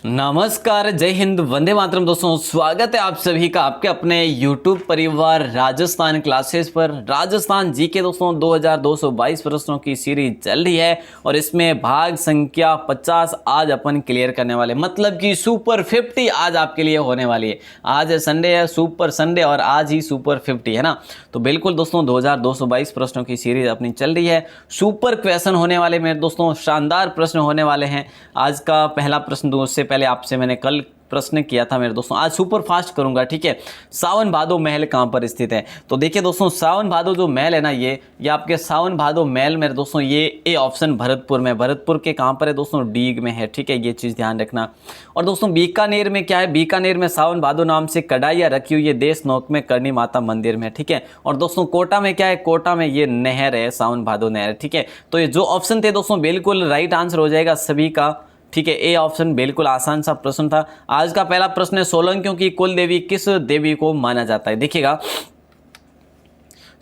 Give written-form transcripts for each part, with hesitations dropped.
नमस्कार, जय हिंद, वंदे मातरम। दोस्तों स्वागत है आप सभी का आपके अपने YouTube परिवार राजस्थान क्लासेस पर। राजस्थान जीके दोस्तों 2222 प्रश्नों की सीरीज चल रही है और इसमें भाग संख्या 50 आज अपन क्लियर करने वाले, मतलब कि सुपर 50 आज आपके लिए होने वाली है। आज है संडे, है सुपर संडे और आज ही सुपर 50 है ना। तो बिल्कुल दोस्तों 2222 प्रश्नों की सीरीज अपनी चल रही है। सुपर क्वेश्चन होने वाले मेरे दोस्तों, शानदार प्रश्न होने वाले हैं। आज का पहला प्रश्न दो, उससे पहले आपसे मैंने कल प्रश्न किया था मेरे दोस्तों, आज सुपर फास्ट करूंगा, ठीक है। सावन भादो महल कहां पर स्थित है? तो देखिए दोस्तों, सावन भादो जो महल है ना, ये आपके सावन भादो महल मेरे दोस्तों, ये ए ऑप्शन भरतपुर में। भरतपुर के कहां पर है दोस्तों? डीग में है, ठीक है, ये चीज ध्यान रखना। और दोस्तों बीकानेर में क्या है? बीकानेर में सावन भादो नाम से कढ़ाइयाँ रखी हुई है, देश नोक में करणी माता मंदिर में, ठीक है। और दोस्तों कोटा में क्या है? कोटा में ये नहर है, सावन भादो नहर, ठीक है। तो ये जो ऑप्शन थे दोस्तों बिल्कुल राइट आंसर हो जाएगा सभी का, ठीक है। ए ऑप्शन बिल्कुल आसान सा प्रश्न था। आज का पहला प्रश्न है, सोलंकियों की कुल देवी किस देवी को माना जाता है? देखिएगा,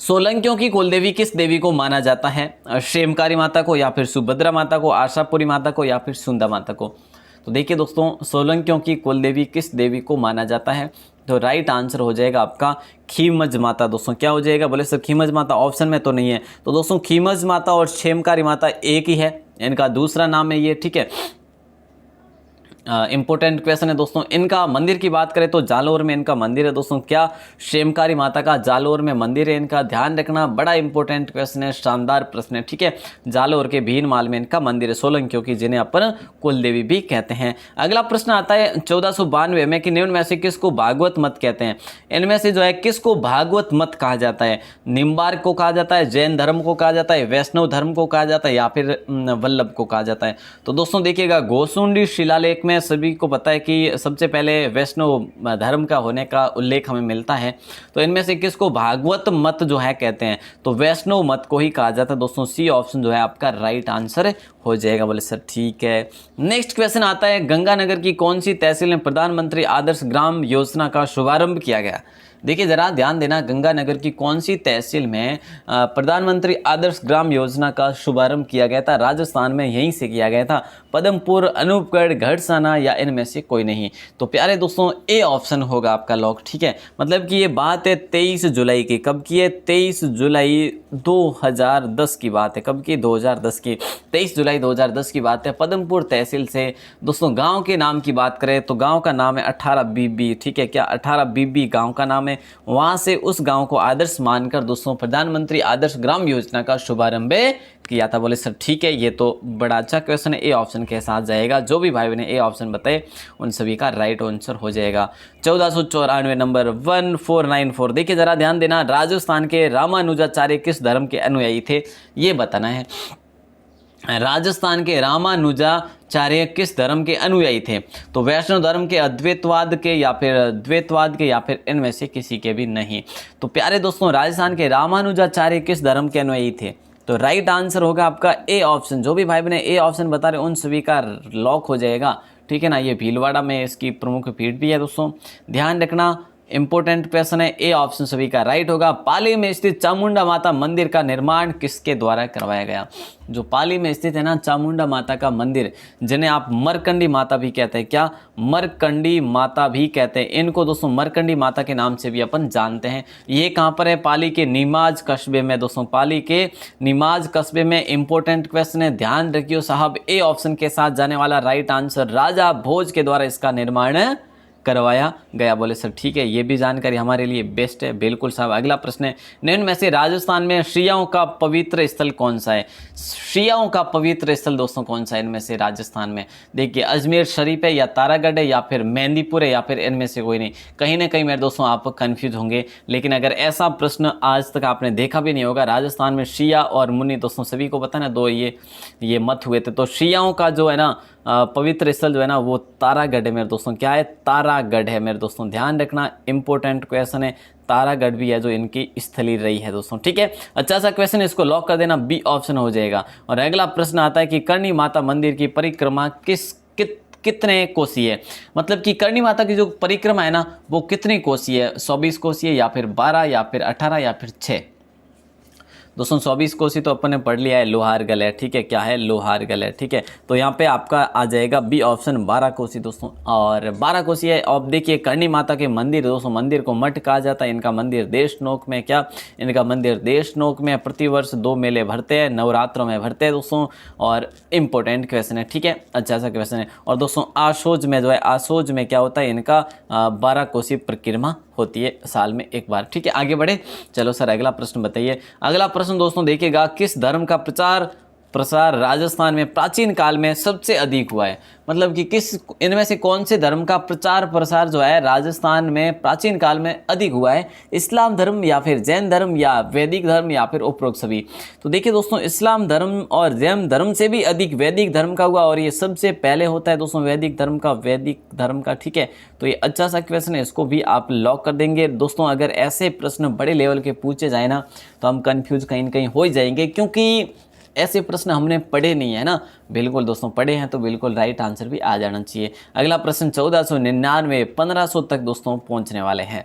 सोलंकियों की कुल देवी किस देवी को माना जाता है? क्षेमकारी माता को, या फिर सुभद्रा माता को, आशापुरी माता को, या फिर सुंदा माता को? तो देखिए दोस्तों, सोलंकियों की कुल देवी किस देवी को माना जाता है? तो राइट आंसर हो जाएगा आपका खीमज माता। दोस्तों क्या हो जाएगा? बोले सर खीमज माता ऑप्शन में तो नहीं है। तो दोस्तों खीमज माता और क्षेमकारी माता एक ही है, इनका दूसरा नाम है ये, ठीक है। इंपॉर्टेंट क्वेश्चन है दोस्तों। इनका मंदिर की बात करें तो जालोर में इनका मंदिर है दोस्तों। क्या? क्षेमकारी माता का जालोर में मंदिर है इनका, ध्यान रखना, बड़ा इंपॉर्टेंट क्वेश्चन है, शानदार प्रश्न है, ठीक है। जालोर के भीनमाल में इनका मंदिर है, सोलंकियों की, जिन्हें अपन कुल देवी भी कहते हैं। अगला प्रश्न आता है 1492 में कि निम्न में से किसको भागवत मत कहते हैं? इनमें से जो है किसको भागवत मत कहा जाता है? निम्बार्क को कहा जाता है, जैन धर्म को कहा जाता है, वैष्णव धर्म को कहा जाता है, या फिर वल्लभ को कहा जाता है? तो दोस्तों देखिएगा, गोसुंडी शिलालेख में सभी को पता है कि सबसे पहले वैष्णव धर्म का होने का उल्लेख हमें मिलता है। तो इनमें से किसको भागवत मत जो है कहते हैं? तो वैष्णव मत को ही कहा जाता है दोस्तों। सी ऑप्शन जो है आपका राइट आंसर हो जाएगा। बोले सर ठीक है। नेक्स्ट क्वेश्चन आता है, गंगानगर की कौन सी तहसील में प्रधानमंत्री आदर्श ग्राम योजना का शुभारंभ किया गया? देखिए जरा ध्यान देना, गंगानगर की कौन सी तहसील में प्रधानमंत्री आदर्श ग्राम योजना का शुभारंभ किया गया था? राजस्थान में यहीं से किया गया था। पदमपुर, अनूपगढ़, घड़साना, या इनमें से कोई नहीं? तो प्यारे दोस्तों ए ऑप्शन होगा आपका लॉक, ठीक है। मतलब कि ये बात है 23 जुलाई की। कब की है? 23 जुलाई 2010 की बात है। कब की? 2010 की, 23 जुलाई 2010 की बात है। पदमपुर तहसील से दोस्तों गांव के नाम की बात करें तो गांव का नाम है 18 बीबी, ठीक है। क्या? 18 बीबी गांव का नाम है। वहां से उस गांव को आदर्श मानकर दोस्तों प्रधानमंत्री आदर्श ग्राम योजना का शुभारंभ किया था। बोले सर ठीक है, ये तो बड़ा अच्छा क्वेश्चन है, ए ऑप्शन के साथ जाएगा। जो भी भाई ने ए ऑप्शन बताए उन सभी का राइट आंसर हो जाएगा। 1494 नंबर 1494। देखिए जरा ध्यान देना, राजस्थान के रामानुजाचार्य किस धर्म के अनुयायी थे? ये बताना है। राजस्थान के रामानुजाचार्य किस धर्म के अनुयायी थे? तो वैष्णव धर्म के, अद्वैतवाद के, या फिर द्वैतवाद के, या फिर इनमें से किसी के भी नहीं? तो प्यारे दोस्तों राजस्थान के रामानुजाचार्य किस धर्म के अनुयायी थे? तो राइट आंसर होगा आपका ए ऑप्शन। जो भी भाई बहने ए ऑप्शन बता रहे उन सभी का लॉक हो जाएगा, ठीक है ना। ये भीलवाड़ा में इसकी प्रमुख पीठ भी है दोस्तों, ध्यान रखना, इंपॉर्टेंट क्वेश्चन है। ए ऑप्शन सभी का राइट होगा। पाली में स्थित चामुंडा माता मंदिर का निर्माण किसके द्वारा करवाया गया? जो पाली में स्थित है ना चामुंडा माता का मंदिर, जिन्हें आप मरकंडी माता भी कहते हैं। क्या? मरकंडी माता भी कहते हैं इनको दोस्तों, मरकंडी माता के नाम से भी अपन जानते हैं। ये कहाँ पर है? पाली के नीमाज कस्बे में दोस्तों, पाली के नीमाज कस्बे में। इंपॉर्टेंट क्वेश्चन है, ध्यान रखियो साहब। ए ऑप्शन के साथ जाने वाला राइट आंसर, राजा भोज के द्वारा इसका निर्माण करवाया गया। बोले सर ठीक है, ये भी जानकारी हमारे लिए बेस्ट है। बिल्कुल साहब। अगला प्रश्न है, निम्न में से राजस्थान में शियाओं का पवित्र स्थल कौन सा है? शियाओं का पवित्र स्थल दोस्तों कौन सा है इनमें से राजस्थान में? देखिए अजमेर शरीफ है, या तारागढ़ है, या फिर मेहंदीपुर है, या फिर इनमें से कोई नहीं? कहीं ना कहीं मेरे दोस्तों आप कंफ्यूज होंगे, लेकिन अगर ऐसा प्रश्न आज तक आपने देखा भी नहीं होगा, राजस्थान में शिया और मुन्नी दोस्तों सभी को पता ना, दो ये मत हुए थे। तो शियाओं का जो है ना पवित्र स्थल जो है ना वो तारागढ़ है मेरे दोस्तों। क्या है? तारागढ़ है मेरे दोस्तों, ध्यान रखना, इंपॉर्टेंट क्वेश्चन है। तारागढ़ भी है जो इनकी स्थली रही है दोस्तों, ठीक है। अच्छा सा क्वेश्चन है, इसको लॉक कर देना, बी ऑप्शन हो जाएगा। और अगला प्रश्न आता है कि करणी माता मंदिर की परिक्रमा कितने कोसी है? मतलब कि करणी माता की जो परिक्रमा है ना वो कितनी कोसी है? 120 कोसी है, या फिर 12, या फिर 18, या फिर 6? दोस्तों 24 कोसी तो अपन ने पढ़ लिया है, लोहारगल है, ठीक है, क्या है, लोहारगल है, ठीक है। तो यहाँ पे आपका आ जाएगा बी ऑप्शन 12 कोसी दोस्तों। और 12 कोसी है। अब देखिए करणी माता के मंदिर दोस्तों, मंदिर को मठ कहा जाता है। इनका मंदिर देशनोक में, क्या, इनका मंदिर देशनोक में प्रतिवर्ष 2 मेले भरते हैं, नवरात्रों में भरते हैं दोस्तों। और इम्पोर्टेंट क्वेश्चन है, ठीक है, अच्छा सा क्वेश्चन है। और दोस्तों आशोज में जो है, आशोज में क्या होता है, इनका 12 कोसी परिक्रमा होती है साल में एक बार, ठीक है। आगे बढ़े, चलो सर अगला प्रश्न बताइए। अगला प्रश्न दोस्तों देखिएगा, किस धर्म का प्रसार राजस्थान में प्राचीन काल में सबसे अधिक हुआ है? मतलब कि किस, इनमें से कौन से धर्म का प्रचार प्रसार जो है राजस्थान में प्राचीन काल में अधिक हुआ है? इस्लाम धर्म या फिर जैन धर्म या वैदिक धर्म या फिर उपरोक्त सभी? तो देखिए दोस्तों, इस्लाम धर्म और जैन धर्म से भी अधिक वैदिक धर्म का हुआ, और ये सबसे पहले होता है दोस्तों वैदिक धर्म का, ठीक है। तो ये अच्छा सा क्वेश्चन है, इसको भी आप लॉक कर देंगे दोस्तों। अगर ऐसे प्रश्न बड़े लेवल के पूछे जाए ना तो हम कन्फ्यूज कहीं ना कहीं हो ही जाएंगे, क्योंकि ऐसे प्रश्न हमने पढ़े नहीं है ना। बिल्कुल दोस्तों, पढ़े हैं तो बिल्कुल राइट आंसर भी आ जाना चाहिए। अगला प्रश्न 1499 1500 तक दोस्तों पहुंचने वाले हैं।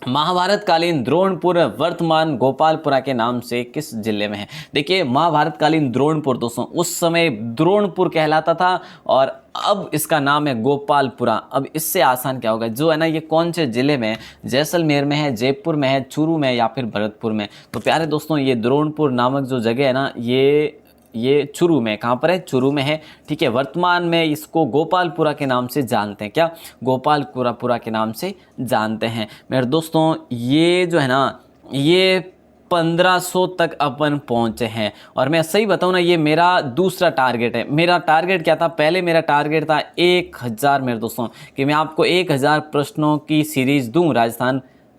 महाभारत कालीन द्रोणपुर वर्तमान गोपालपुरा के नाम से किस जिले में है? देखिए महाभारत कालीन द्रोणपुर दोस्तों उस समय द्रोणपुर कहलाता था, और अब इसका नाम है गोपालपुरा। अब इससे आसान क्या होगा, जो है ना, ये कौन से जिले में है? जैसलमेर में है, जयपुर में है, चूरू में या फिर भरतपुर में? तो प्यारे दोस्तों, ये द्रोणपुर नामक जो जगह है ना, ये चूरू में, कहाँ पर है, चूरू में है, ठीक है। वर्तमान में इसको गोपालपुरा के नाम से जानते हैं, क्या, गोपालपुरा के नाम से जानते हैं मेरे दोस्तों। ये जो है ना, ये 1500 तक अपन पहुंचे हैं। और मैं सही बताऊं ना, ये मेरा दूसरा टारगेट है। मेरा टारगेट क्या था, पहले मेरा टारगेट था 1000 मेरे दोस्तों, कि मैं आपको 1000 प्रश्नों की सीरीज दूं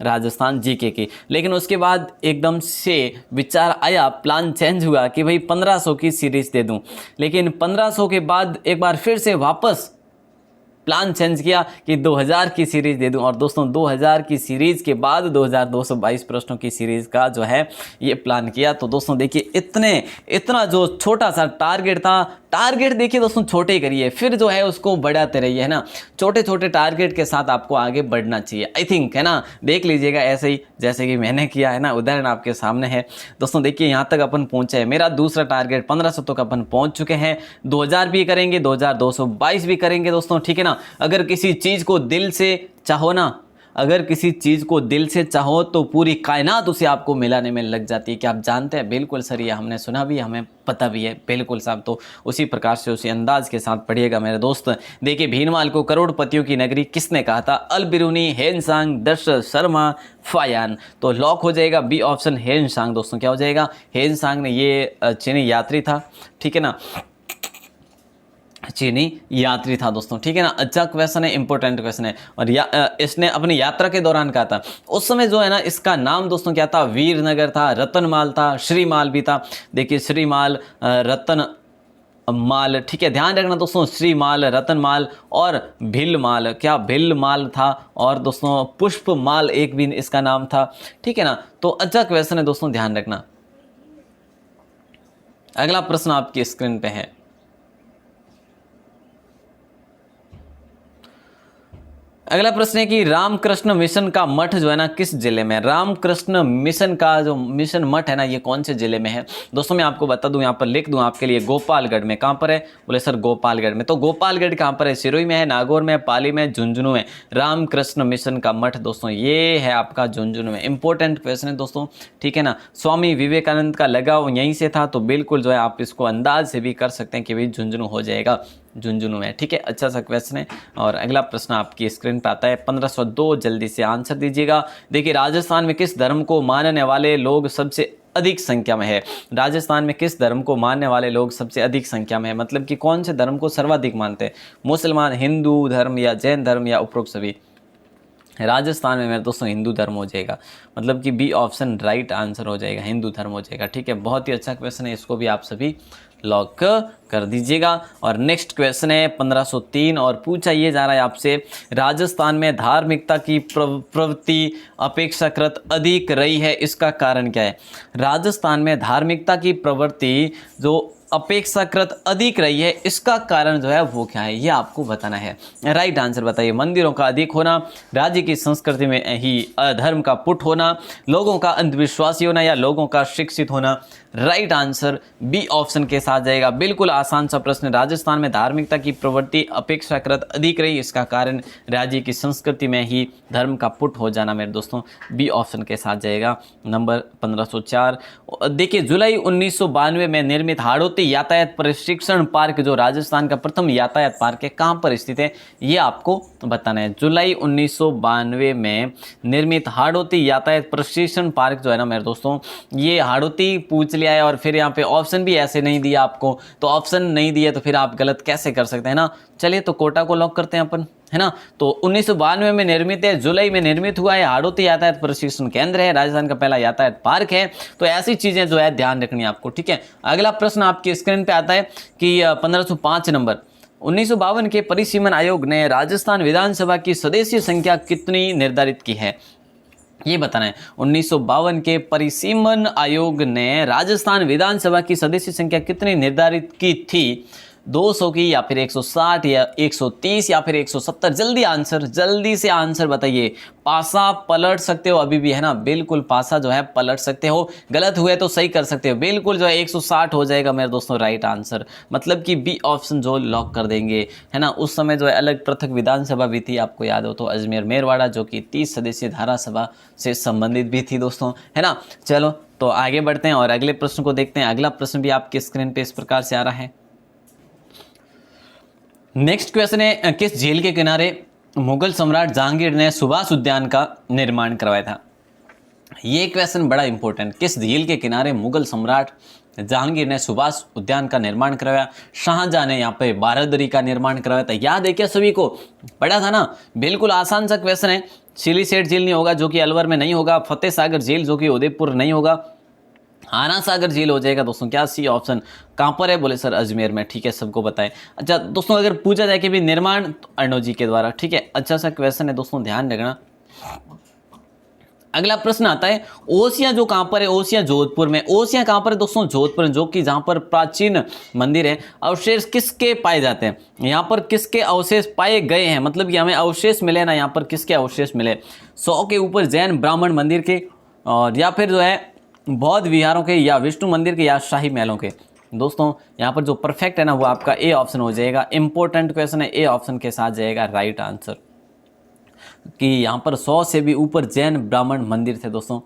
राजस्थान जीके की। लेकिन उसके बाद एकदम से विचार आया, प्लान चेंज हुआ कि भाई 1500 की सीरीज दे दूं। लेकिन 1500 के बाद एक बार फिर से वापस प्लान चेंज किया कि 2000 की सीरीज दे दूं। और दोस्तों 2000 की सीरीज के बाद 2222 प्रश्नों की सीरीज का जो है ये प्लान किया। तो दोस्तों देखिए, इतना जो छोटा सा टारगेट था, टारगेट देखिए दोस्तों छोटे ही करिए, फिर जो है उसको बढ़ाते रहिए, है ना। छोटे छोटे टारगेट के साथ आपको आगे बढ़ना चाहिए, आई थिंक, है ना। देख लीजिएगा ऐसे ही जैसे कि मैंने किया है ना, उदाहरण आपके सामने है दोस्तों। देखिए यहाँ तक अपन पहुंचे हैं, मेरा दूसरा टारगेट 1500 तक अपन पहुंच चुके हैं। 2000 भी करेंगे, 2222 भी करेंगे दोस्तों, ठीक है ना। अगर किसी चीज़ को दिल से चाहो ना, अगर किसी चीज़ को दिल से चाहो तो पूरी कायनात उसे आपको मिलाने में लग जाती है। क्या आप जानते हैं? बिल्कुल सर, ये हमने सुना भी, हमें पता भी है, बिल्कुल साहब। तो उसी प्रकार से उसी अंदाज के साथ पढ़िएगा मेरे दोस्त। देखिए भीनमाल को करोड़पतियों की नगरी किसने कहा था? अल बिरूनी, हेनसांग, दशरथ शर्मा, फायान। तो लॉक हो जाएगा बी ऑप्शन हेनसांग दोस्तों। क्या हो जाएगा? हेनसांग ने, ये चीनी यात्री था, ठीक है ना, चीनी यात्री था दोस्तों, ठीक है ना। अच्छा क्वेश्चन है, इंपॉर्टेंट क्वेश्चन है। और इसने अपनी यात्रा के दौरान कहा था, उस समय जो है ना, इसका नाम दोस्तों क्या था? वीरनगर था, रतनमाल था, श्रीमाल भी था। देखिए श्रीमाल, रतन माल, ठीक है, ध्यान रखना दोस्तों, श्रीमाल, रतनमाल और भिलमाल, क्या भिलमाल था। और दोस्तों पुष्पमाल एक भी इसका नाम था, ठीक है ना। तो अच्छा क्वेश्चन है दोस्तों, ध्यान रखना। अगला प्रश्न आपकी स्क्रीन पे है। अगला प्रश्न है कि रामकृष्ण मिशन का मठ जो है ना किस जिले में है? रामकृष्ण मिशन का जो मिशन मठ है ना, ये कौन से जिले में है दोस्तों? मैं आपको बता दूं, यहाँ पर लिख दूं आपके लिए, गोपालगढ़ में। कहाँ पर है? बोले सर गोपालगढ़ में। तो गोपालगढ़ कहाँ पर है? सिरोही में है, नागौर में, पाली में, झुंझुनू में। रामकृष्ण मिशन का मठ दोस्तों ये है आपका झुंझुनू में। इंपॉर्टेंट क्वेश्चन है दोस्तों, ठीक है ना। स्वामी विवेकानंद का लगाव यहीं से था, तो बिल्कुल जो है आप इसको अंदाज से भी कर सकते हैं कि भाई झुंझुनू हो जाएगा, झुंझुनू में, ठीक है। अच्छा सा क्वेश्चन है। और अगला प्रश्न आपकी स्क्रीन पर आता है 1502, जल्दी से आंसर दीजिएगा। देखिए राजस्थान में किस धर्म को मानने वाले लोग सबसे अधिक संख्या में है? राजस्थान में किस धर्म को मानने वाले लोग सबसे अधिक संख्या में है? मतलब कि कौन से धर्म को सर्वाधिक मानते हैं? मुसलमान, हिंदू धर्म या जैन धर्म या उपरोक्त सभी? राजस्थान में मेरे दोस्तों हिंदू धर्म हो जाएगा, मतलब कि बी ऑप्शन राइट आंसर हो जाएगा, हिंदू धर्म हो जाएगा, ठीक है। बहुत ही अच्छा क्वेश्चन है, इसको भी आप सभी लॉक कर दीजिएगा। और नेक्स्ट क्वेश्चन है 1503 और पूछा ये जा रहा है आपसे, राजस्थान में धार्मिकता की प्रवृत्ति अपेक्षाकृत अधिक रही है, इसका कारण क्या है? राजस्थान में धार्मिकता की प्रवृत्ति जो अपेक्षाकृत अधिक रही है, इसका कारण जो है वो क्या है, ये आपको बताना है। राइट आंसर बताइए। मंदिरों का अधिक होना, राज्य की संस्कृति में ही अधर्म का पुट होना, लोगों का अंधविश्वासी होना या लोगों का शिक्षित होना। राइट आंसर बी ऑप्शन के साथ जाएगा। बिल्कुल आसान सा प्रश्न। राजस्थान में धार्मिकता की प्रवृत्ति अपेक्षाकृत अधिक रही, इसका कारण राज्य की संस्कृति में ही धर्म का पुट हो जाना मेरे दोस्तों, बी ऑप्शन के साथ जाएगा। नंबर 1504 देखिए, जुलाई 1992 में निर्मित हाड़ौती यातायात प्रशिक्षण पार्क जो राजस्थान का प्रथम यातायात पार्क है, कहाँ पर स्थित है, ये आपको बताना है। जुलाई 1992 में निर्मित हाड़ौती यातायात प्रशिक्षण पार्क जो है ना मेरे दोस्तों, ये हाड़ौती पूछ लिया है और फिर यहाँ पे ऑप्शन भी ऐसे नहीं दिया आपको, तो ऑप्शन नहीं दिया तो फिर आप गलत कैसे कर सकते हैं ना। चलिए तो कोटा को लॉक करते हैं अपन, है ना। तो 1992 में निर्मित है, जुलाई में निर्मित हुआ है, हाड़ौती यातायात प्रशिक्षण केंद्र है, राजस्थान का पहला यातायात पार्क है। तो ऐसी चीजें जो है ध्यान रखनी है आपको, ठीक है। अगला प्रश्न आपकी स्क्रीन पे आता है कि 1505 नंबर, 1952 के परिसीमन आयोग ने राजस्थान विधानसभा की सदस्य संख्या कितनी निर्धारित की है, ये बताना है। 1952 के परिसीमन आयोग ने राजस्थान विधानसभा की सदस्य संख्या कितनी निर्धारित की थी, 200 की या फिर 160 या 130 या फिर 170। जल्दी से आंसर बताइए। पासा पलट सकते हो अभी भी, है ना, बिल्कुल पासा जो है पलट सकते हो, गलत हुए तो सही कर सकते हो। बिल्कुल जो है 160 हो जाएगा मेरे दोस्तों राइट आंसर, मतलब कि बी ऑप्शन जो लॉक कर देंगे, है ना। उस समय जो है अलग पृथक विधानसभा भी थी, आपको याद हो तो अजमेर मेरवाड़ा, जो कि 30 सदस्यीय धारासभा से संबंधित भी थी दोस्तों, है ना। चलो तो आगे बढ़ते हैं और अगले प्रश्न को देखते हैं। अगला प्रश्न भी आपके स्क्रीन पे इस प्रकार से आ रहा है। नेक्स्ट क्वेश्चन है, किस झील के किनारे मुगल सम्राट जहांगीर ने सुभाष उद्यान का निर्माण करवाया था। ये क्वेश्चन बड़ा इंपॉर्टेंट। किस झील के किनारे मुगल सम्राट जहांगीर ने सुभाष उद्यान का निर्माण करवाया। शाहजहां ने यहाँ पे बारादरी का निर्माण करवाया था। याद है क्या सभी को, पढ़ा था ना। बिल्कुल आसान सा क्वेश्चन है। सिलीसेट झील नहीं होगा जो कि अलवर में नहीं होगा, फतेह सागर झील जो कि उदयपुर नहीं होगा, आना सागर झील हो जाएगा दोस्तों। क्या सी ऑप्शन, कहाँ पर है, बोले सर अजमेर में, ठीक है, सबको बताएं। अच्छा दोस्तों, अगर पूछा जाए कि भी निर्माण तो अर्णव जी के द्वारा, ठीक है, अच्छा सा क्वेश्चन है दोस्तों, ध्यान रखना। अगला प्रश्न आता है, ओसियां जो कहाँ पर है, ओसियां जोधपुर में। ओसियां कहाँ पर है दोस्तों, जोधपुर, जो कि जहाँ पर प्राचीन मंदिर है। अवशेष किसके पाए जाते हैं, यहाँ पर किसके अवशेष पाए गए हैं, मतलब कि हमें अवशेष मिले ना, यहाँ पर किसके अवशेष मिले, 100 के ऊपर जैन ब्राह्मण मंदिर के, और या फिर जो है बौद्ध विहारों के, या विष्णु मंदिर के, या शाही महलों के। दोस्तों यहाँ पर जो परफेक्ट है ना वो आपका ए ऑप्शन हो जाएगा। इंपॉर्टेंट क्वेश्चन है, ए ऑप्शन के साथ जाएगा राइट आंसर, कि यहाँ पर 100 से भी ऊपर जैन ब्राह्मण मंदिर थे दोस्तों,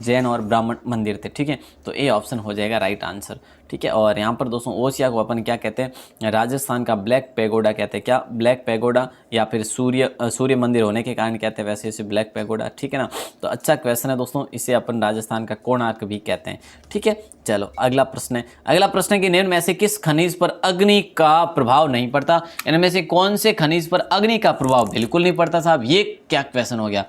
जैन और ब्राह्मण मंदिर थे, ठीक है। तो ए ऑप्शन हो जाएगा राइट आंसर, ठीक है। और यहाँ पर दोस्तों ओसिया को अपन क्या कहते हैं, राजस्थान का ब्लैक पैगोडा कहते हैं। क्या, ब्लैक पैगोडा, या फिर सूर्य मंदिर होने के कारण कहते हैं वैसे इसे ब्लैक पैगोडा, ठीक है ना। तो अच्छा क्वेश्चन है दोस्तों, इसे अपन राजस्थान का कोणार्क भी कहते हैं, ठीक है। चलो अगला प्रश्न है। अगला प्रश्न है कि निम्न में से किस खनिज पर अग्नि का प्रभाव नहीं पड़ता। इनमें से कौन से खनिज पर अग्नि का प्रभाव बिल्कुल नहीं पड़ता साहब, ये क्या क्वेश्चन हो गया।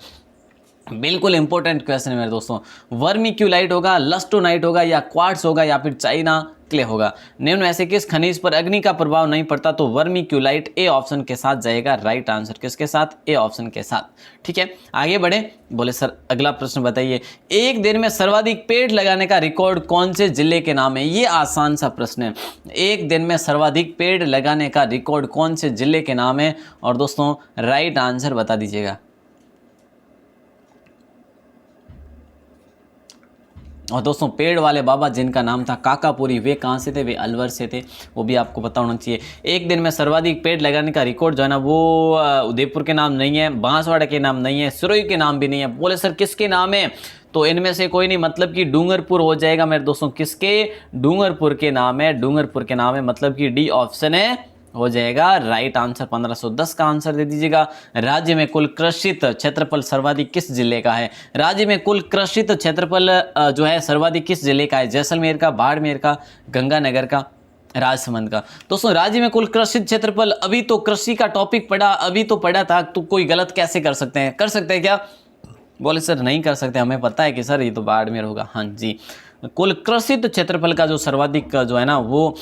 बिल्कुल इंपॉर्टेंट क्वेश्चन है मेरे दोस्तों। वर्मिक्यूलाइट होगा, लस्टोनाइट होगा, या क्वार्ट्स होगा, या फिर चाइना क्ले होगा। निम्न में से किस खनिज पर अग्नि का प्रभाव नहीं पड़ता, तो वर्मिक्यूलाइट ए ऑप्शन के साथ जाएगा राइट आंसर। किसके साथ, ए ऑप्शन के साथ, ठीक है। आगे बढ़े, बोले सर अगला प्रश्न बताइए, एक दिन में सर्वाधिक पेड़ लगाने का रिकॉर्ड कौन से जिले के नाम है। ये आसान सा प्रश्न है। एक दिन में सर्वाधिक पेड़ लगाने का रिकॉर्ड कौन से जिले के नाम है, और दोस्तों राइट आंसर बता दीजिएगा। और दोस्तों पेड़ वाले बाबा जिनका नाम था काकापुरी, वे कहाँ से थे, वे अलवर से थे, वो भी आपको पता होना चाहिए। एक दिन में सर्वाधिक पेड़ लगाने का रिकॉर्ड जो है ना वो उदयपुर के नाम नहीं है, बांसवाड़ा के नाम नहीं है, सिरोही के नाम भी नहीं है। बोले सर किसके नाम है, तो इनमें से कोई नहीं, मतलब कि डूंगरपुर हो जाएगा मेरे दोस्तों। किसके, डूंगरपुर के नाम है, डूंगरपुर के नाम है, मतलब कि डी ऑप्शन है हो जाएगा राइट आंसर। 1510 का आंसर दे दीजिएगा। राज्य में कुल कृषित क्षेत्रफल सर्वाधिक किस जिले का है। राज्य में कुल कृषित क्षेत्रफल जो है सर्वाधिक किस जिले का है, जैसलमेर का, बाड़मेर का, गंगानगर का, राजसमंद का। दोस्तों राज्य में कुल कृषित क्षेत्रफल, अभी तो कृषि का टॉपिक पढ़ा, अभी तो पढ़ा था, तो कोई गलत कैसे कर सकते हैं, कर सकते हैं क्या, बोले सर नहीं कर सकते, हमें पता है कि सर ये तो बाड़मेर होगा। हाँ जी, कुल कृषित क्षेत्रफल का जो सर्वाधिक जो है ना वो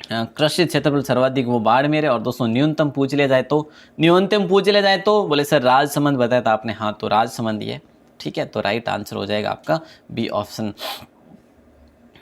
कृषि क्षेत्रफल सर्वाधिक वो बाड़मेर है। और दोस्तों न्यूनतम पूछ लिया जाए तो, न्यूनतम पूछ लिया जाए तो बोले सर राजसमंद बताया था आपने, हाँ तो राजसमंद ही है, ठीक है। तो राइट आंसर हो जाएगा आपका बी ऑप्शन।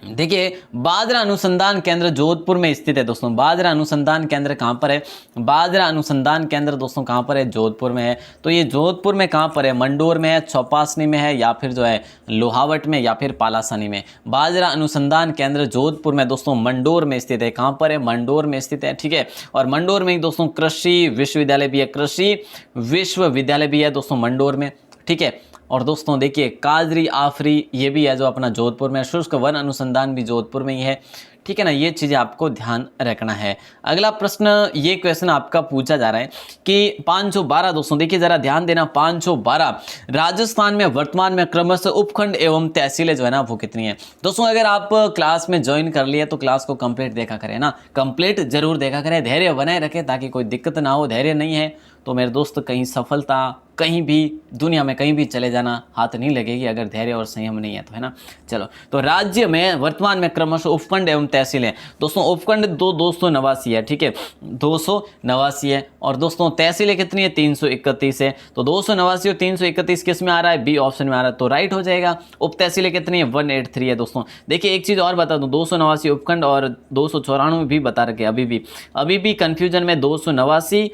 देखिए बाजरा अनुसंधान केंद्र जोधपुर में स्थित है दोस्तों। बाजरा अनुसंधान केंद्र कहाँ पर है? बाजरा अनुसंधान केंद्र दोस्तों कहाँ पर है? जोधपुर में है। तो ये जोधपुर में कहाँ पर है? मंडोर में है, चौपासनी में है, या फिर जो है लोहावट में, या फिर पालासानी में। बाजरा अनुसंधान केंद्र जोधपुर में दोस्तों मंडोर में स्थित है। कहाँ पर है? मंडोर में स्थित है, ठीक है। और मंडोर में दोस्तों कृषि विश्वविद्यालय भी है, कृषि विश्वविद्यालय भी है दोस्तों मंडोर में, ठीक है। और दोस्तों देखिए काजरी आफरी ये भी है जो अपना जोधपुर में। शुष्क वन अनुसंधान भी जोधपुर में ही है, ठीक है ना। ये चीज़ें आपको ध्यान रखना है। अगला प्रश्न, ये क्वेश्चन आपका पूछा जा रहा है कि 512 दोस्तों देखिए जरा ध्यान देना, 512 राजस्थान में वर्तमान में क्रमशः उपखंड एवं तहसीलें जो है ना वो कितनी है? दोस्तों अगर आप क्लास में ज्वाइन कर लिए तो क्लास को कंप्लीट देखा करें ना, कंप्लीट जरूर देखा करें, धैर्य बनाए रखें ताकि कोई दिक्कत ना हो। धैर्य नहीं है तो मेरे दोस्त कहीं सफलता कहीं भी दुनिया में कहीं भी चले जाना हाथ नहीं लगेगी अगर धैर्य और संयम नहीं है तो, है ना। चलो तो राज्य में वर्तमान में क्रमशः उपखंड एवं तहसीलें दोस्तों, उपखंड 289 है, ठीक है, 289 है। और दोस्तों तहसीलें कितनी है? 331 है। तो 289 और 331 किस में आ रहा है? बी ऑप्शन में आ रहा है, तो राइट हो जाएगा। उप तहसीलें कितनी है? 183 है दोस्तों। देखिए एक चीज़ और बता दूँ, 289 उपखंड और 294 भी बता रखे, अभी भी कन्फ्यूजन में 289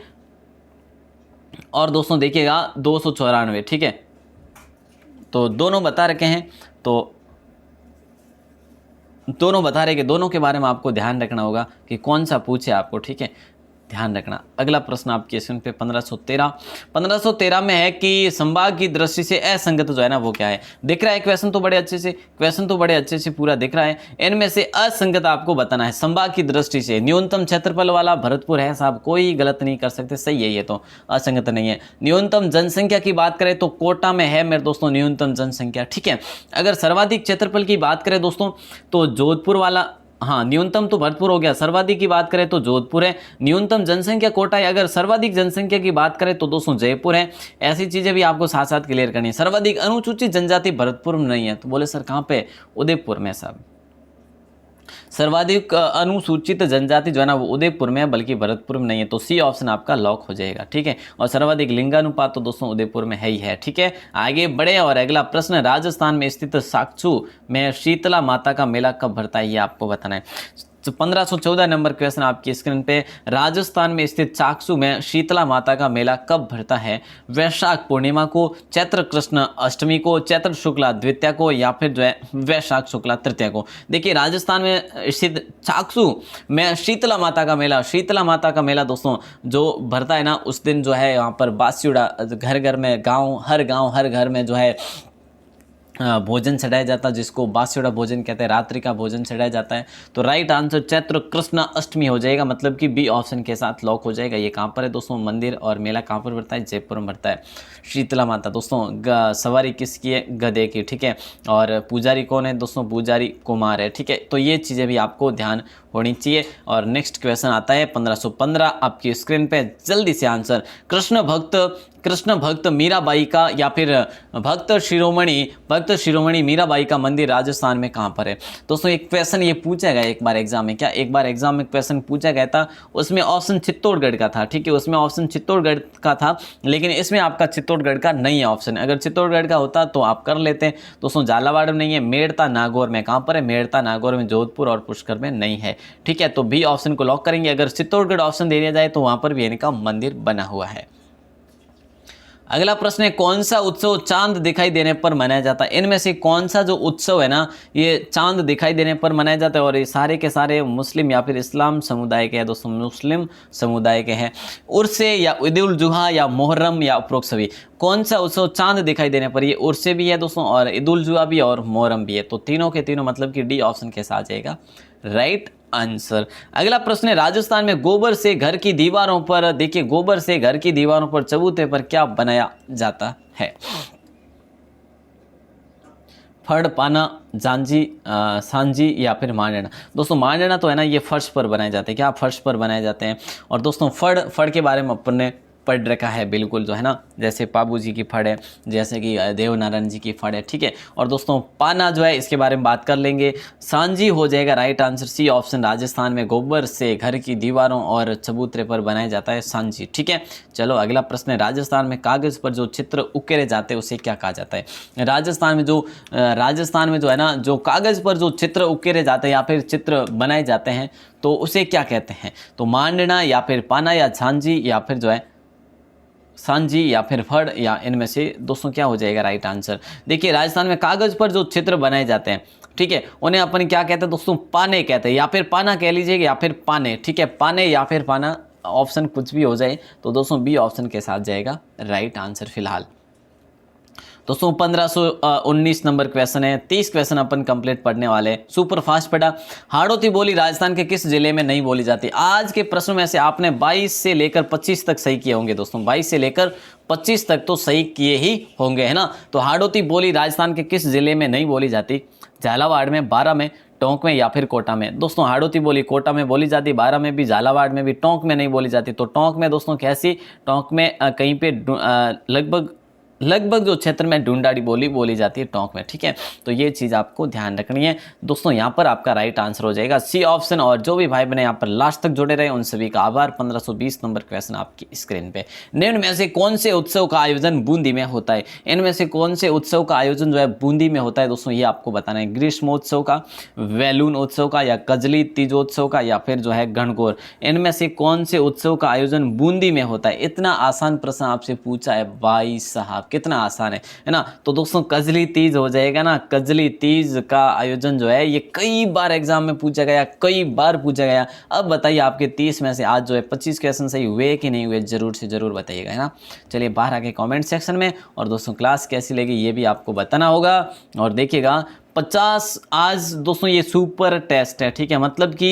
और दोस्तों देखिएगा 294, ठीक है, तो दोनों बता रखे हैं, तो दोनों बता रहे कि दोनों के बारे में आपको ध्यान रखना होगा कि कौन सा पूछे आपको, ठीक है, ध्यान रखना। अगला प्रश्न आपके स्क्रीन पे 1513 में है कि संभाग की दृष्टि से असंगत जो है ना वो क्या है? दिख रहा है क्वेश्चन तो बड़े अच्छे से पूरा दिख रहा है। इनमें से असंगत आपको बताना है संभाग की दृष्टि से। न्यूनतम क्षेत्रफल वाला भरतपुर है साहब, कोई गलत नहीं कर सकते, सही है, ये तो असंगत नहीं है। न्यूनतम जनसंख्या की बात करें तो कोटा में है मेरे दोस्तों न्यूनतम जनसंख्या, ठीक है। अगर सर्वाधिक क्षेत्रफल की बात करें दोस्तों तो जोधपुर वाला, हाँ न्यूनतम तो भरतपुर हो गया, सर्वाधिक की बात करें तो जोधपुर है। न्यूनतम जनसंख्या कोटा है। अगर सर्वाधिक जनसंख्या की बात करें तो दोस्तों जयपुर है। ऐसी चीजें भी आपको साथ साथ क्लियर करनी है। सर्वाधिक अनुसूचित जनजाति भरतपुर में नहीं है, तो बोले सर कहाँ पे? उदयपुर में साहब। सर्वाधिक अनुसूचित जनजाति जो है ना वो उदयपुर में है, बल्कि भरतपुर में नहीं है, तो सी ऑप्शन आपका लॉक हो जाएगा, ठीक है। और सर्वाधिक लिंगानुपात तो दोस्तों उदयपुर में है ही है, ठीक है। आगे बढ़े और अगला प्रश्न, राजस्थान में स्थित साक्षू में शीतला माता का मेला कब भरता है? ये आपको बताना है। तो 1514 नंबर क्वेश्चन आपकी स्क्रीन पे, राजस्थान में स्थित चाकसू में शीतला माता का मेला कब भरता है? वैशाख पूर्णिमा को, चैत्र कृष्ण अष्टमी को, चैत्र शुक्ला द्वितीया को, या फिर जो है वैशाख शुक्ला तृतीया को। देखिए राजस्थान में स्थित चाकसू में शीतला माता का मेला दोस्तों जो भरता है ना, उस दिन जो है यहाँ पर बास्युड़ा घर घर में, हर घर में जो है भोजन चढ़ाया जाता है, जिसको बास्योड़ा भोजन कहते हैं, रात्रि का भोजन चढ़ाया जाता है। तो राइट आंसर चैत्र कृष्ण अष्टमी हो जाएगा, मतलब कि बी ऑप्शन के साथ लॉक हो जाएगा। ये कहाँ पर है दोस्तों? मंदिर और मेला कहाँ पर बढ़ता है? जयपुर में बढ़ता है। शीतला माता दोस्तों सवारी किसकी है? गधे की, ठीक है। और पुजारी कौन है दोस्तों? पुजारी कुमार है, ठीक है। तो ये चीज़ें भी आपको ध्यान होनी चाहिए। और नेक्स्ट क्वेश्चन आता है 1515 आपकी स्क्रीन पे, जल्दी से आंसर। कृष्ण भक्त मीराबाई का या फिर भक्त शिरोमणि मीराबाई का मंदिर राजस्थान में कहाँ पर है? दोस्तों एक क्वेश्चन ये पूछा गया एक बार एग्जाम में, एक बार एग्जाम में क्वेश्चन पूछा गया था, उसमें ऑप्शन चित्तौड़गढ़ का था, ठीक है, उसमें ऑप्शन चित्तौड़गढ़ का था, लेकिन इसमें आपका चित्तौड़गढ़ का नहीं है ऑप्शन। अगर चित्तौड़गढ़ का होता तो आप कर लेते। दोस्तों झालावाड़ में नहीं है, मेड़ता नागौर में, कहाँ पर है? मेड़ता नागौर में, जोधपुर और पुष्कर में नहीं है, ठीक है। तो बी ऑप्शन को लॉक करेंगे। अगर चित्तौड़गढ़ ऑप्शन दे दिया जाए तो वहां पर भी इनका मंदिर बना हुआ है। अगला प्रश्न है, कौन सा उत्सव चांद दिखाई देने पर मनाया जाता है? इनमें से कौन सा जो उत्सव है ना ये चांद दिखाई देने पर मनाया जाता है? और ये सारे के सारे मुस्लिम या फिर इस्लाम समुदाय के हैं दोस्तों, मुस्लिम समुदाय के हैं। उर्से या ईद-उल जुहा या मोहर्रम या उपरोक्त सभी, कौन सा उत्सव चांद दिखाई देने पर? ये उर्से भी है दोस्तों, और ईद-उल जुहा भी, और मोहर्रम भी है। तो तीनों के तीनों मतलब कि डी ऑप्शन के साथ जाएगा राइट आंसर। अगला प्रश्न है, राजस्थान में गोबर से घर की दीवारों पर, देखिए गोबर से घर की दीवारों पर चबूतरे पर क्या बनाया जाता है? फड़, पाना, जांजी, सांजी या फिर मांडना। दोस्तों मांडना तो है ना ये फर्श पर बनाए जाते हैं। क्या फर्श पर बनाए जाते हैं? और दोस्तों फड़ के बारे में अपन ने पढ़ रखा है बिल्कुल जो है ना, जैसे पाबू जी की फड़ है, जैसे कि देवनारायण जी की फड़ है, ठीक है। और दोस्तों पाना जो है इसके बारे में बात कर लेंगे। सांझी हो जाएगा right answer, C option. Rajasthan में गोबर से घर की दीवारों और चबूतरे पर बनाया जाता है सांझी, ठीक है। चलो अगला प्रश्न है, राजस्थान में कागज पर जो चित्र उकेरे जाते हैं उसे क्या कहा जाता है। राजस्थान में जो है ना, जो कागज पर जो चित्र उकेरे जाते हैं या फिर चित्र बनाए जाते हैं तो उसे क्या कहते हैं। तो मांडना या फिर पाना या झांझी या फिर जो है सांझी या फिर फड़, या इनमें से दोस्तों क्या हो जाएगा राइट आंसर। देखिए राजस्थान में कागज पर जो चित्र बनाए जाते हैं, ठीक है, उन्हें अपन क्या कहते हैं दोस्तों, पाने कहते हैं, या फिर पाना कह लीजिए या फिर पाने, ठीक है। पाने या फिर पाना, ऑप्शन कुछ भी हो जाए तो दोस्तों बी ऑप्शन के साथ जाएगा राइट आंसर फिलहाल। दोस्तों 1519 नंबर क्वेश्चन है, 30 क्वेश्चन अपन कंप्लीट पढ़ने वाले, सुपर फास्ट पढ़ा। हाड़ौती बोली राजस्थान के किस जिले में नहीं बोली जाती। आज के प्रश्न में से आपने 22 से लेकर 25 तक सही किए होंगे दोस्तों, 22 से लेकर 25 तक तो सही किए ही होंगे, है ना। तो हाड़ौती बोली राजस्थान के किस जिले में नहीं बोली जाती। झालावाड़ में, बारां में, टोंक में या फिर कोटा में। दोस्तों हाड़ौती बोली कोटा में बोली जाती, बारां में भी, झालावाड़ में भी, टोंक में नहीं बोली जाती। तो टोंक में दोस्तों कैसी, टोंक में कहीं पे लगभग जो क्षेत्र में ढूंढाड़ी बोली बोली जाती है टोंक में, ठीक है। तो ये चीज़ आपको ध्यान रखनी है दोस्तों। यहाँ पर आपका राइट आंसर हो जाएगा सी ऑप्शन। और जो भी भाई बने यहाँ पर लास्ट तक जुड़े रहे उन सभी का आभार। 1520 नंबर क्वेश्चन आपकी स्क्रीन पे। निम्न में से कौन से उत्सव का आयोजन बूंदी में होता है। इनमें से कौन से उत्सव का आयोजन जो है बूंदी में होता है दोस्तों, ये आपको बताना है। ग्रीष्मोत्सव का, वैलून उत्सव का, या कजली तीजोत्सव का, या फिर जो है गणगौर। इनमें से कौन से उत्सव का आयोजन बूंदी में होता है। इतना आसान प्रश्न आपसे पूछा है भाई साहब, कितना आसान है ना। तो दोस्तों कजली तीज हो जाएगा ना। कजली तीज का आयोजन जो है ये कई बार एग्जाम में पूछा गया, कई बार पूछा गया। अब बताइए आपके 30 में से आज जो है 25 क्वेश्चन सही हुए कि नहीं हुए, जरूर से जरूर बताइएगा, है ना। चलिए बाहर आके कमेंट सेक्शन में। और दोस्तों क्लास कैसी लगी ये भी आपको बताना होगा। और देखिएगा 50 आज दोस्तों ये सुपर टेस्ट है, ठीक है। मतलब कि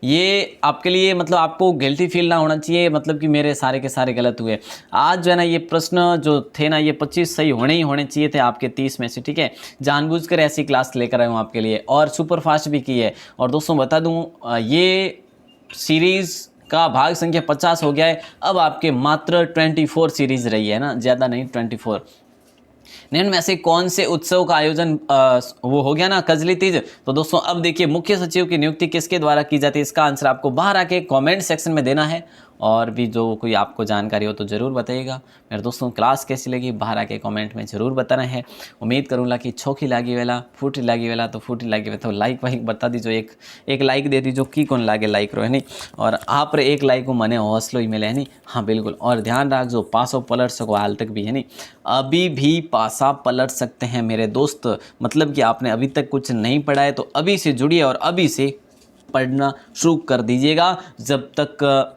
ये आपके लिए, मतलब आपको गिल्टी फील ना होना चाहिए, मतलब कि मेरे सारे के सारे गलत हुए। आज जो है ना ये प्रश्न जो थे ना ये 25 सही होने चाहिए थे आपके 30 में से, ठीक है। जानबूझकर ऐसी क्लास लेकर आया हूँ आपके लिए, और सुपर फास्ट भी की है। और दोस्तों बता दूँ ये सीरीज़ का भाग संख्या 50 हो गया है। अब आपके मात्र 24 सीरीज़ रही है ना, ज़्यादा नहीं, 24। निम्न में से कौन से उत्सव का आयोजन वो हो गया ना, कजली तीज। तो दोस्तों अब देखिए मुख्य सचिव की नियुक्ति किसके द्वारा की जाती है। इसका आंसर आपको बाहर आके कमेंट सेक्शन में देना है। और भी जो कोई आपको जानकारी हो तो ज़रूर बताइएगा। मेरे दोस्तों क्लास कैसी लगी बाहर आके कमेंट में ज़रूर बताना है। उम्मीद करूँगा कि छोकी लागी वेला, फूटी लागी वेला, तो फूटी लागी वेला तो लाइक वाइक बता दीजिए, एक लाइक दे दीजिए कि कौन लागे लाइक रो, है नहीं। और आप रे एक लाइक को मने हौसलो ही मिले, है नहीं। हाँ बिल्कुल। और ध्यान रख जो पासों पलट सको हाल तक भी, है नहीं। अभी भी पासा पलट सकते हैं मेरे दोस्त। मतलब कि आपने अभी तक कुछ नहीं पढ़ा है तो अभी से जुड़िए और अभी से पढ़ना शुरू कर दीजिएगा। जब तक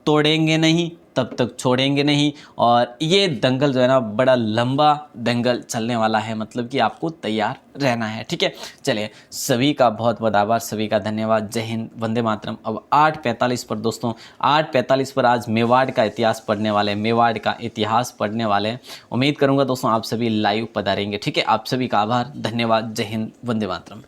तोड़ेंगे नहीं तब तक छोड़ेंगे नहीं। और ये दंगल जो है ना बड़ा लंबा दंगल चलने वाला है, मतलब कि आपको तैयार रहना है, ठीक है। चलिए सभी का बहुत बहुत आभार, सभी का धन्यवाद। जय हिंद, वंदे मातरम। अब 8:45 पर दोस्तों, 8:45 पर आज मेवाड़ का इतिहास पढ़ने वाले हैं, मेवाड़ का इतिहास पढ़ने वाले हैं। उम्मीद करूँगा दोस्तों आप सभी लाइव पधारेंगे, ठीक है। आप सभी का आभार, धन्यवाद। जय हिंद, वंदे मातरम।